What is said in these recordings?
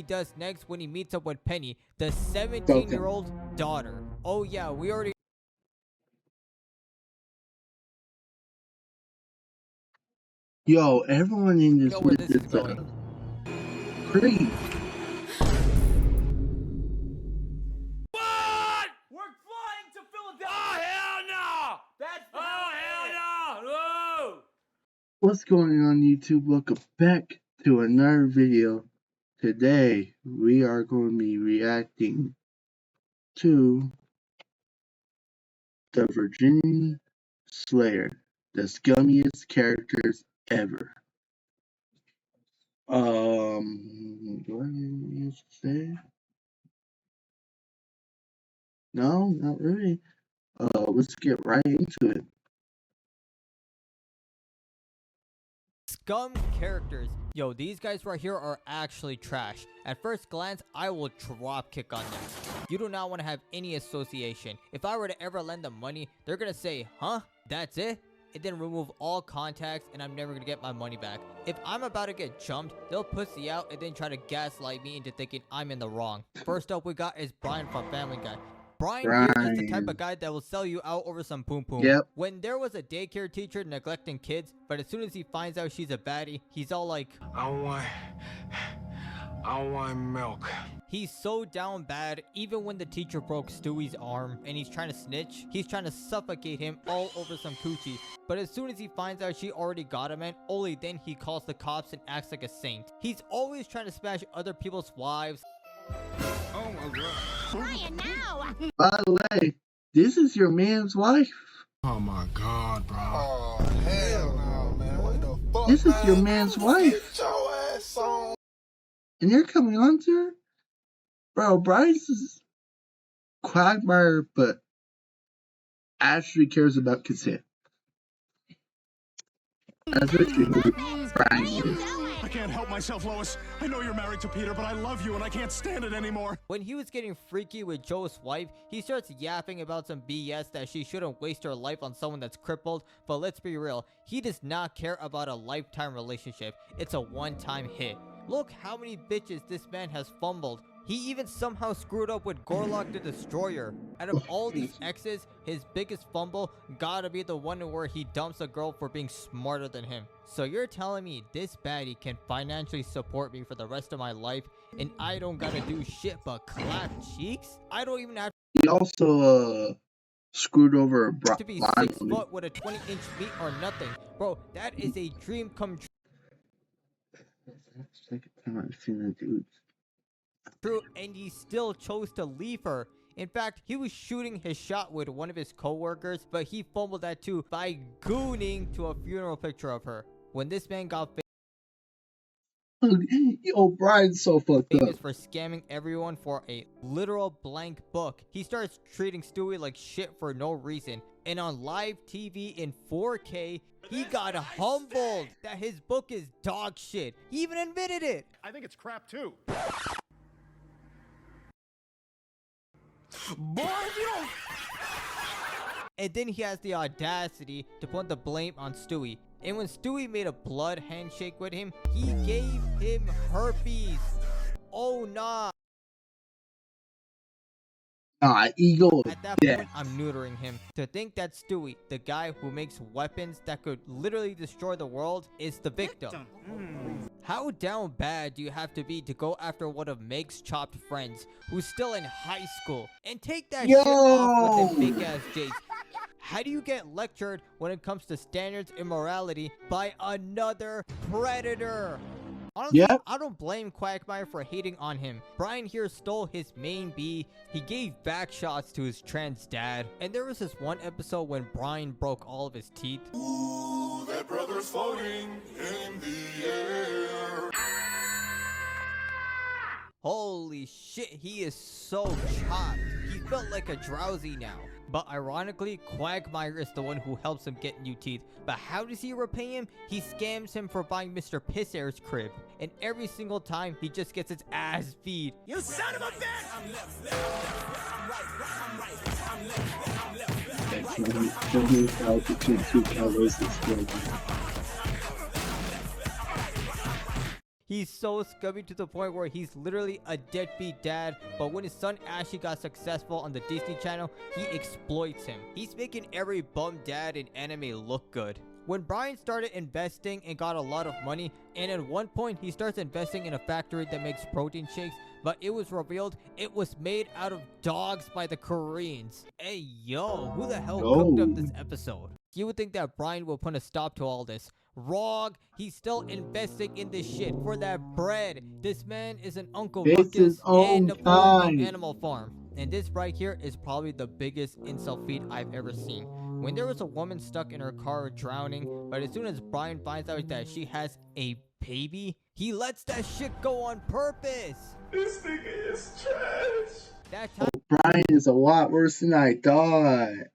he does next when he meets up with Penny, the 17-year-old daughter. Oh yeah, we already. Yo, everyone in this know where this is is going. creep. What? We're flying to Philadelphia. Oh hell no! That's hell no! No! What's going on YouTube? Welcome back to another video. Today we are going to be reacting to the Virginia Slayer, the scummiest characters ever. Do I need to say? No, not really. Let's get right into it. Scum characters. Yo, these guys right here are actually trash. At first glance, I will drop kick on them. You do not want to have any association. If I were to ever lend them money, they're gonna say, huh? That's it? And then remove all contacts and I'm never gonna get my money back. If I'm about to get jumped, they'll pussy out and then try to gaslight me into thinking I'm in the wrong. First up we got is Brian from Family Guy. Brian here is the type of guy that will sell you out over some poom poom. Yep. When there was a daycare teacher neglecting kids, but as soon as he finds out she's a baddie, he's all like, I want milk. he's so down bad. Even when the teacher broke Stewie's arm and he's trying to snitch, he's trying to suffocate him all over some coochie. But as soon as he finds out she already got him, and only then he calls the cops and acts like a saint. He's always trying to smash other people's wives. Oh my god. Brian, now! By the way, this is your man's wife. Oh my god, bro. Oh, hell no, man. What the fuck? This is your man? man's wife. Get your ass on. And you're coming on to her? Bro, Bryce is Quagmire, but actually cares about consent. That's what you do, Brian is. I can't help myself, Lois. I know you're married to Peter, but I love you and I can't stand it anymore. When he was getting freaky with Joe's wife, he starts yapping about some BS that she shouldn't waste her life on someone that's crippled. But let's be real, he does not care about a lifetime relationship. It's a one-time hit. Look how many bitches this man has fumbled. He even somehow screwed up with Gorlock the Destroyer. Out of all these exes, his biggest fumble gotta be the one where he dumps a girl for being smarter than him. So you're telling me this baddie can financially support me for the rest of my life and I don't gotta do shit but clap cheeks? I don't even have He also screwed over a to be 6 foot with a 20-inch meat or nothing. Bro, that is a dream come true. That's the second time I've seen that dude. True, and he still chose to leave her. In fact, he was shooting his shot with one of his co-workers, but he fumbled that too by gooning to a funeral picture of her. When this man got Yo, Brian's so fucked up. famous for scamming everyone for a literal blank book, he starts treating Stewie like shit for no reason. And on live TV in 4K, he got humbled that his book is dog shit. He even admitted it. I think it's crap too. Boy, if you don't... And then he has the audacity to put the blame on Stewie. And when Stewie made a blood handshake with him, he gave him herpes. Oh nah. Ego At that death. point, I'm neutering him. To think that Stewie, the guy who makes weapons that could literally destroy the world, is the victim. How down bad do you have to be to go after one of Meg's chopped friends who's still in high school and take that shit off with them big ass J's? How do you get lectured when it comes to standards and morality by another predator? Honestly, I don't blame Quagmire for hating on him. Brian here stole his main B. He gave back shots to his trans dad. And there was this one episode when Brian broke all of his teeth. Ooh, that brother's floating in the air. Holy shit, he is so chopped. He felt like a drowsy now. But ironically, Quagmire is the one who helps him get new teeth. But how does he repay him? He scams him for buying Mr. Pissair's crib. And every single time, he just gets his ass beat. You son of a bitch! He's so scummy to the point where he's literally a deadbeat dad, but when his son Ashley got successful on the Disney Channel, he exploits him. He's making every bum dad in anime look good. When Brian started investing and got a lot of money, and at one point he starts investing in a factory that makes protein shakes, but it was revealed it was made out of dogs by the Koreans. Hey yo, who the hell cooked up this episode? You would think that Brian will put a stop to all this. Wrong, he's still investing in this shit for that bread. This man is an Uncle Ruckus and Napoleon Animal Farm. And this right here is probably the biggest insult feed I've ever seen. When there was a woman stuck in her car drowning, but as soon as Brian finds out that she has a baby, he lets that shit go on purpose. This nigga is trash. That time Brian is a lot worse than I thought.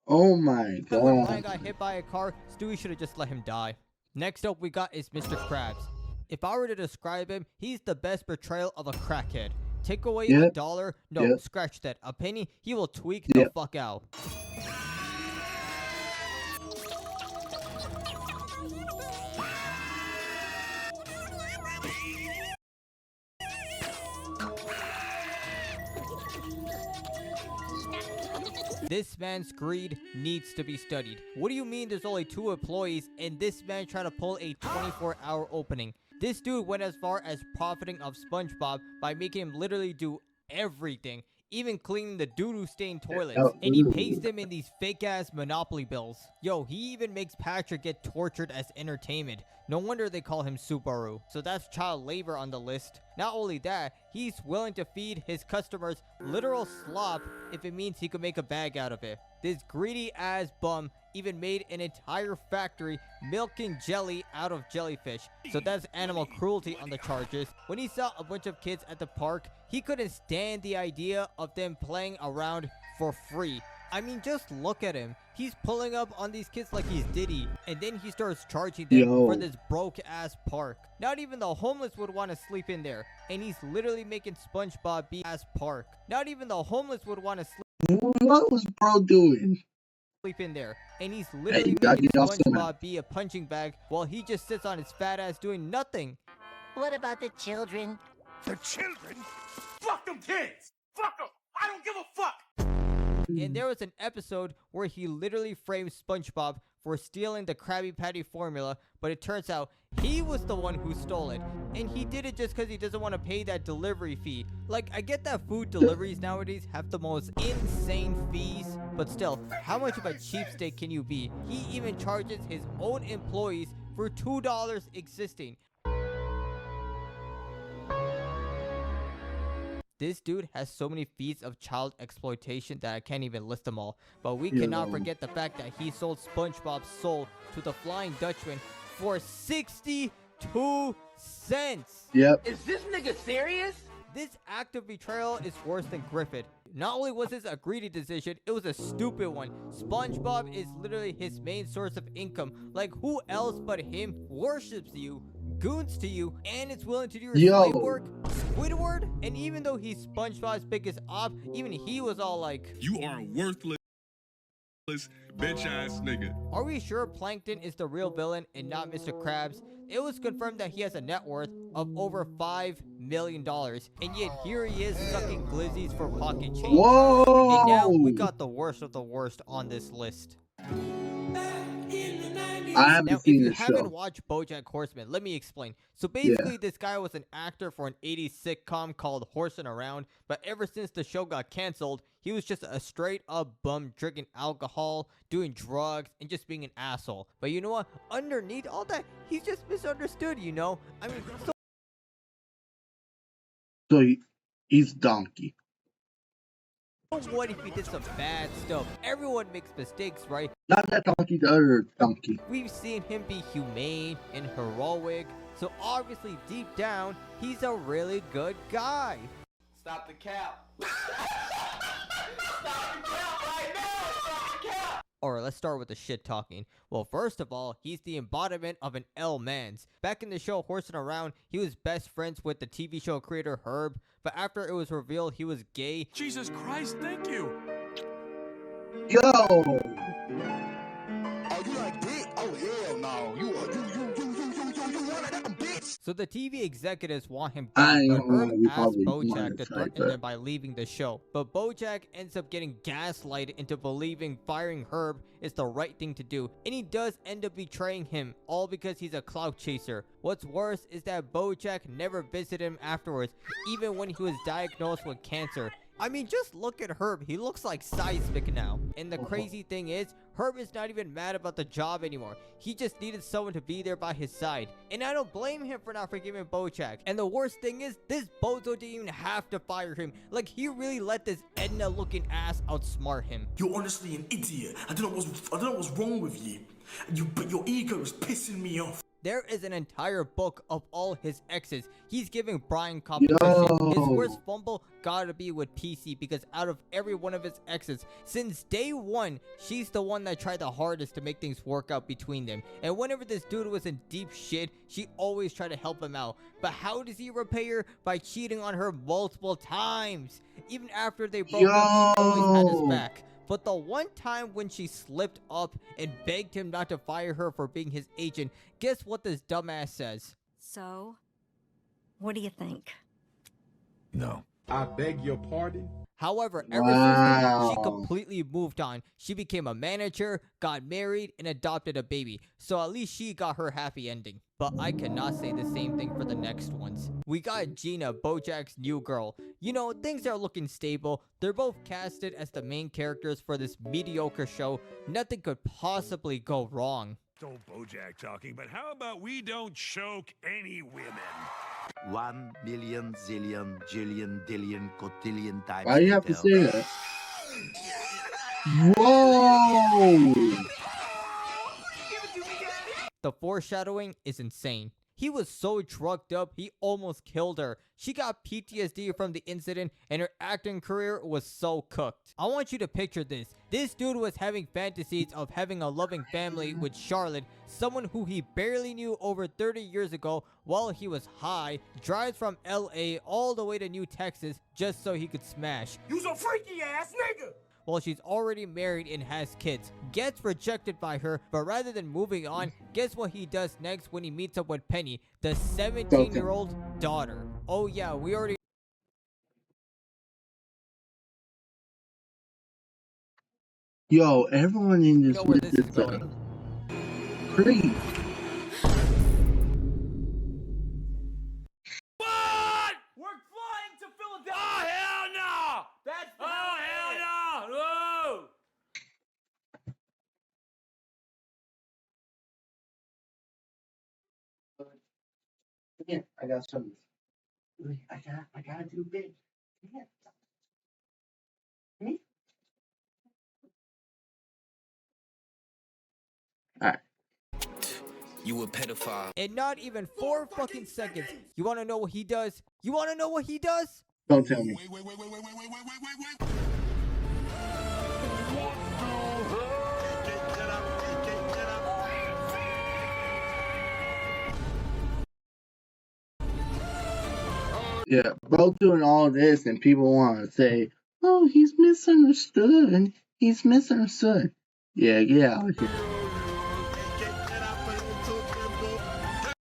Oh my when Brian god. got hit by a car, Stewie should have just let him die. Next up we got is Mr. Krabs. If I were to describe him, he's the best portrayal of a crackhead. Take away a dollar, no, scratch that, a penny, he will tweak the fuck out. This man's greed needs to be studied. What do you mean there's only 2 employees and this man trying to pull a 24-hour opening? This dude went as far as profiting of SpongeBob by making him literally do everything, even cleaning the doo-doo stained toilets, and he pays them in these fake-ass Monopoly bills. Yo, he even makes Patrick get tortured as entertainment. No wonder they call him Subaru. So that's child labor on the list. Not only that, he's willing to feed his customers literal slop if it means he could make a bag out of it. This greedy ass bum even made an entire factory milking jelly out of jellyfish. So that's animal cruelty on the charges. When he saw a bunch of kids at the park, he couldn't stand the idea of them playing around for free. I mean, just look at him. He's pulling up on these kids like he's Diddy, and then he starts charging them for this broke-ass park. Not even the homeless would want to sleep in there, and he's literally making SpongeBob be ass park. Not even the homeless would want to What was bro doing? sleep in there, and he's literally making SpongeBob be a punching bag while he just sits on his fat ass doing nothing. What about the children? The children? Fuck them kids. Fuck them. I don't give a fuck. And there was an episode where he literally framed SpongeBob for stealing the Krabby Patty formula, but it turns out he was the one who stole it. And he did it just because he doesn't want to pay that delivery fee. Like, I get that food deliveries nowadays have the most insane fees, but still, how much of a cheapskate can you be? He even charges his own employees for $2 existing. This dude has so many feats of child exploitation that I can't even list them all. But we cannot forget the fact that he sold SpongeBob's soul to the Flying Dutchman for 62 cents. Yep. Is this nigga serious? This act of betrayal is worse than Griffith. Not only was this a greedy decision, it was a stupid one. SpongeBob is literally his main source of income. Like, who else but him worships you, goons to you, and is willing to do your slave work? Squidward? And even though he's SpongeBob's biggest op, even he was all like, "You are a worthless bitch ass nigga." Are we sure Plankton is the real villain and not Mr. Krabs? It was confirmed that he has a net worth of over $5 million, and yet here he is sucking glizzies for pocket change. Whoa! And now we got the worst of the worst on this list. I haven't Now, seen if you the haven't show. watched BoJack Horseman, let me explain. So basically, this guy was an actor for an 80s sitcom called Horsin' Around, but ever since the show got canceled, he was just a straight-up bum drinking alcohol, doing drugs, and just being an asshole. But you know what? Underneath all that, he's just misunderstood, you know? I mean, So he's donkey. what if he did some bad stuff? Everyone makes mistakes, right? Not that donkey, the other donkey. We've seen him be humane and heroic, so obviously deep down, he's a really good guy. Stop the cap. Stop the cap right now. Stop the cap. Alright, let's start with the shit talking. Well, first of all, he's the embodiment of an L-mans. Back in the show Horsin' Around, he was best friends with the TV show creator Herb, but after it was revealed he was gay, Jesus Christ, thank you. Yo! Oh, you like dick? Oh, hell no. You one of them, bitch. So the TV executives want him I gone, but don't know, Herb we asks probably Bojack to modified, threaten but- them by leaving the show. But Bojack ends up getting gaslighted into believing firing Herb is the right thing to do, and he does end up betraying him, all because he's a clout chaser. What's worse is that Bojack never visited him afterwards, even when he was diagnosed with cancer. I mean, just look at Herb. He looks like Seismic now. And the crazy thing is, Herb is not even mad about the job anymore. He just needed someone to be there by his side. And I don't blame him for not forgiving Bojack. And the worst thing is, this bozo didn't even have to fire him. Like, he really let this Edna-looking ass outsmart him. You're honestly an idiot. I don't know what's wrong with you. But your ego is pissing me off. There is an entire book of all his exes. He's giving Brian competition. His worst fumble gotta be with PC, because out of every one of his exes, since day one, she's the one that tried the hardest to make things work out between them. And whenever this dude was in deep shit, she always tried to help him out. But how does he repay her? By cheating on her multiple times. Even after they broke up, she always had his back. But the one time when she slipped up and begged him not to fire her for being his agent, guess what this dumbass says? So, what do you think? No. I beg your pardon? However, ever since then, she completely moved on. She became a manager, got married, and adopted a baby. So at least she got her happy ending. But I cannot say the same thing for the next ones. We got Gina, Bojack's new girl. You know, things are looking stable. They're both casted as the main characters for this mediocre show. Nothing could possibly go wrong. Still Bojack talking, but how about we don't choke any women? 1 million, zillion, jillion, dillion, cotillion times. Why do you have to say that? Whoa! The foreshadowing is insane. He was so drugged up, he almost killed her. She got PTSD from the incident, and her acting career was so cooked. I want you to picture this. This dude was having fantasies of having a loving family with Charlotte, someone who he barely knew over 30 years ago while he was high, drives from LA all the way to New Texas just so he could smash. You's a freaky ass nigga! While she's already married and has kids, gets rejected by her, but rather than moving on, guess what he does next when he meets up with Penny, the 17-year-old daughter. Oh yeah, we already... Yo, everyone in this know where this is is going. crazy. What? We're flying to Philadelphia! Oh, hell no! That's oh, hell no! Whoa! Yeah, I got some. I gotta do big. Yeah. Me? Alright. You a pedophile. In not even 4 fucking seconds. You wanna know what he does? You wanna know what he does? Don't tell me. Wait. Yeah, both doing all this, and people want to say, "Oh, he's misunderstood. He's misunderstood." Yeah, get out of here.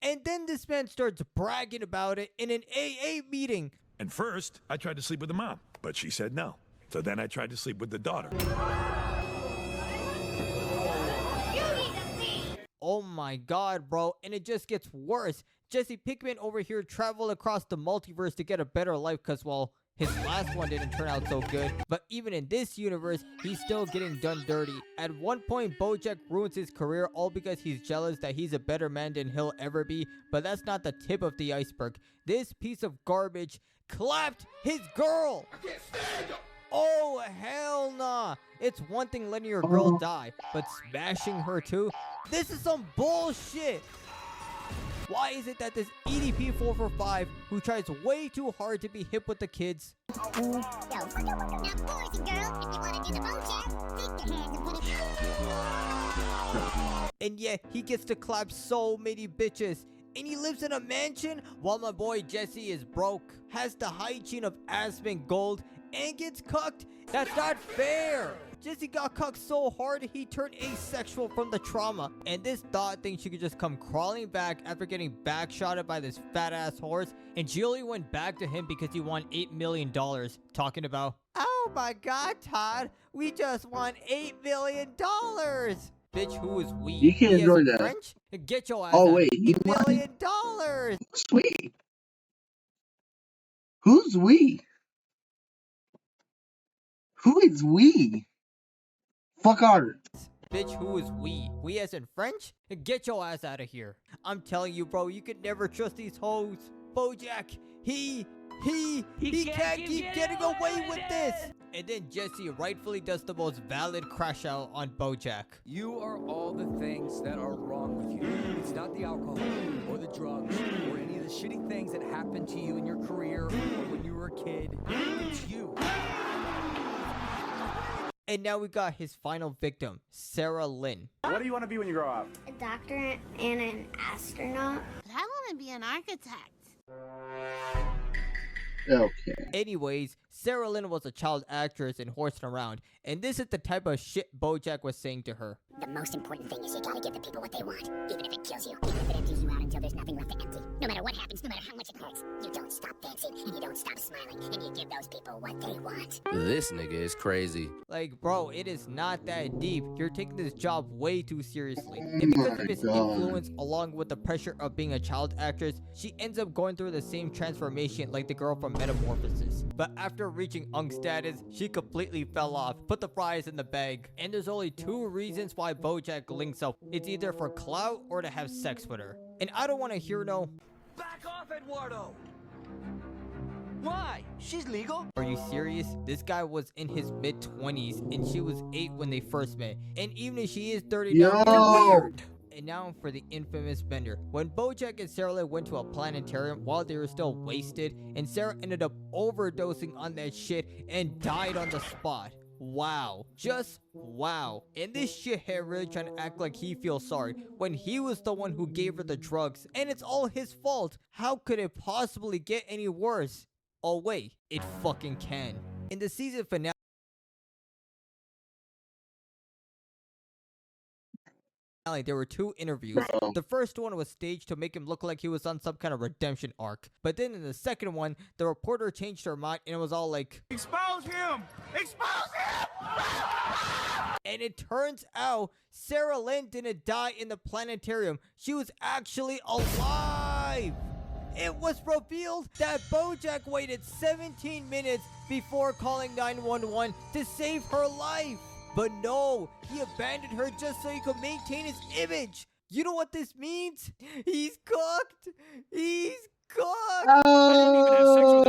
And then this man starts bragging about it in an AA meeting. And first, I tried to sleep with the mom, but she said no. So then I tried to sleep with the daughter. Oh my god, bro. And it just gets worse. Jesse Pinkman over here traveled across the multiverse to get a better life because, well, his last one didn't turn out so good. But even in this universe, he's still getting done dirty. At one point, Bojack ruins his career all because he's jealous that he's a better man than he'll ever be. But that's not the tip of the iceberg. This piece of garbage clapped his girl. Oh, hell nah. It's one thing letting your girl die, but smashing her too? This is some bullshit. Why is it that this EDP 445, who tries way too hard to be hip with the kids, and yet he gets to clap so many bitches, and he lives in a mansion while my boy Jesse is broke, has the hygiene of Aspen Gold, and gets cucked? That's not fair. Jesse got cucked so hard he turned asexual from the trauma. And this thought thinks she could just come crawling back after getting backshotted by this fat ass horse. And she only went back to him because he won $8 million. Talking about, oh my god, Todd, we just won $8 million. Bitch, who is we? You can't We as enjoy in that. French? Get your ass Oh out. wait, he $8 won. million. Sweet. Who's we? Who is we? Fuck Otter. Bitch, who is we? We as in French? Get your ass out of here. I'm telling you, bro, you can never trust these hoes. BoJack, he can't keep getting away with this. And then Jesse rightfully does the most valid crash out on BoJack. You are all the things that are wrong with you. It's not the alcohol or the drugs or any of the shitty things that happened to you in your career or when you were a kid. It's you. And now we got his final victim, Sarah Lynn. What do you want to be when you grow up? A doctor and an astronaut. But I want to be an architect. Okay. Anyways, Sarah Lynn was a child actress and horsing around, and this is the type of shit BoJack was saying to her. The most important thing is you gotta give the people what they want, even if it kills you, even if it empties you out until there's nothing left to empty. No matter what happens, no matter how much it hurts, you don't stop dancing, and you don't stop smiling, and you give those people what they want. This nigga is crazy. Like, bro, it is not that deep. You're taking this job way too seriously. Oh And because my of his God. influence, along with the pressure of being a child actress, she ends up going through the same transformation like the girl from Metamorphosis. But after reaching Unk status, she completely fell off, put the fries in the bag. And there's only two reasons why BoJack links up. It's either for clout or to have sex with her. And I don't want to hear no, Back off, Eduardo! Why? She's legal. are you serious? This guy was in his mid-20s and she was 8 when they first met. And even if she is 30 now, Yo! weird. And now for the infamous Bender. When BoJack and Sarah Lynn went to a planetarium while they were still wasted, and Sarah ended up overdosing on that shit and died on the spot. Wow. Just wow. And this shithead really trying to act like he feels sorry when he was the one who gave her the drugs. And it's all his fault. How could it possibly get any worse? Oh wait, it fucking can. In the season finale, there were 2 interviews. Bro. The first one was staged to make him look like he was on some kind of redemption arc. But then in the second one, the reporter changed her mind and it was all like, Expose him! Expose him! and it turns out Sarah Lynn didn't die in the planetarium. She was actually alive. It was revealed that BoJack waited 17 minutes before calling 911 to save her life. But no, he abandoned her just so he could maintain his image. You know what this means? He's cooked. He's cooked. Oh!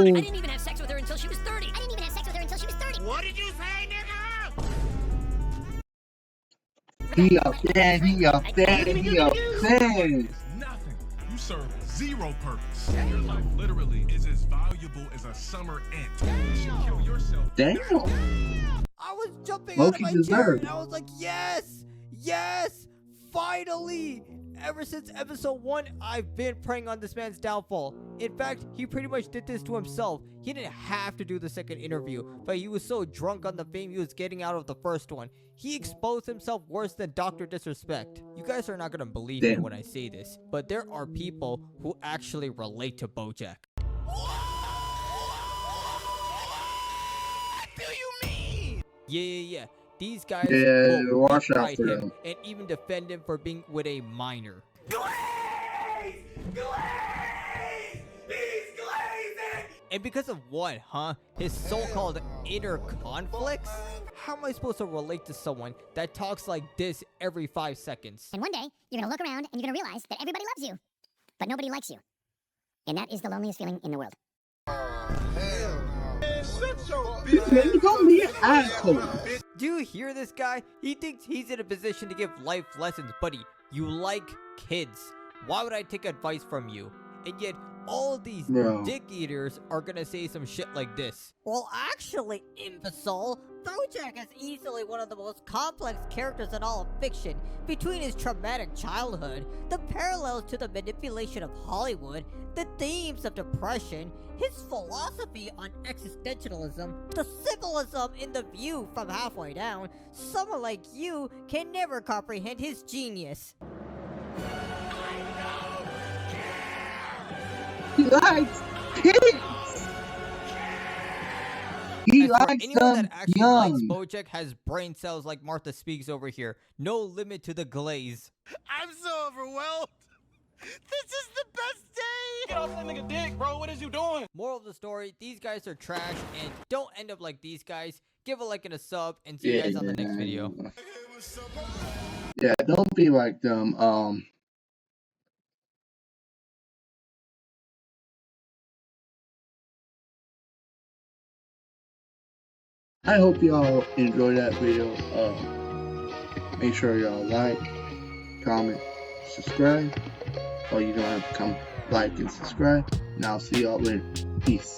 I didn't even have sex with her until she was 30. I didn't even have sex with her until she was 30. What did you say, nigga? He upset, he upset, he upset. Nothing. You serve zero purpose. Your life literally is as valuable as a summer ant. You should kill yourself. Damn. I was jumping Loki out of my chair deserved. and I was like, yes, yes, finally. Ever since episode 1, I've been preying on this man's downfall. In fact, he pretty much did this to himself. He didn't have to do the second interview, but he was so drunk on the fame he was getting out of the first one. He exposed himself worse than Dr. Disrespect. You guys are not gonna believe me Damn. when I say this, but there are people who actually relate to BoJack. What do you mean? Yeah. These guys Yeah, will watch out fight for him them. and even defend him for being with a minor. Glaze! Glaze! He's glazing! And because of what, huh? His so-called inner conflicts? How am I supposed to relate to someone that talks like this every 5 seconds? And one day, you're gonna look around and you're gonna realize that everybody loves you, but nobody likes you. And that is the loneliest feeling in the world. Man, don't be an asshole. Do you hear this guy? He thinks he's in a position to give life lessons, buddy. You like kids. Why would I take advice from you? And yet, all these Bro. dick eaters are gonna say some shit like this. Well, actually, imbecile, BoJack is easily one of the most complex characters in all of fiction Between his traumatic childhood, the parallels to the manipulation of Hollywood, the themes of depression, his philosophy on existentialism, the symbolism in The View from Halfway Down, someone like you can never comprehend his genius. He likes kids. He likes anyone them that actually young. likes BoJack has brain cells like Martha Speaks over here. No limit to the glaze. I'm so overwhelmed. This is the best day. Get off that nigga dick, bro. What is you doing? Moral of the story, these guys are trash, and don't end up like these guys. Give a like and a sub, and see you guys on the next video. Yeah, don't be like them. I hope y'all enjoyed that video. Make sure y'all like, comment, subscribe. Oh, you don't have to come like and subscribe. And I'll see y'all later. Peace.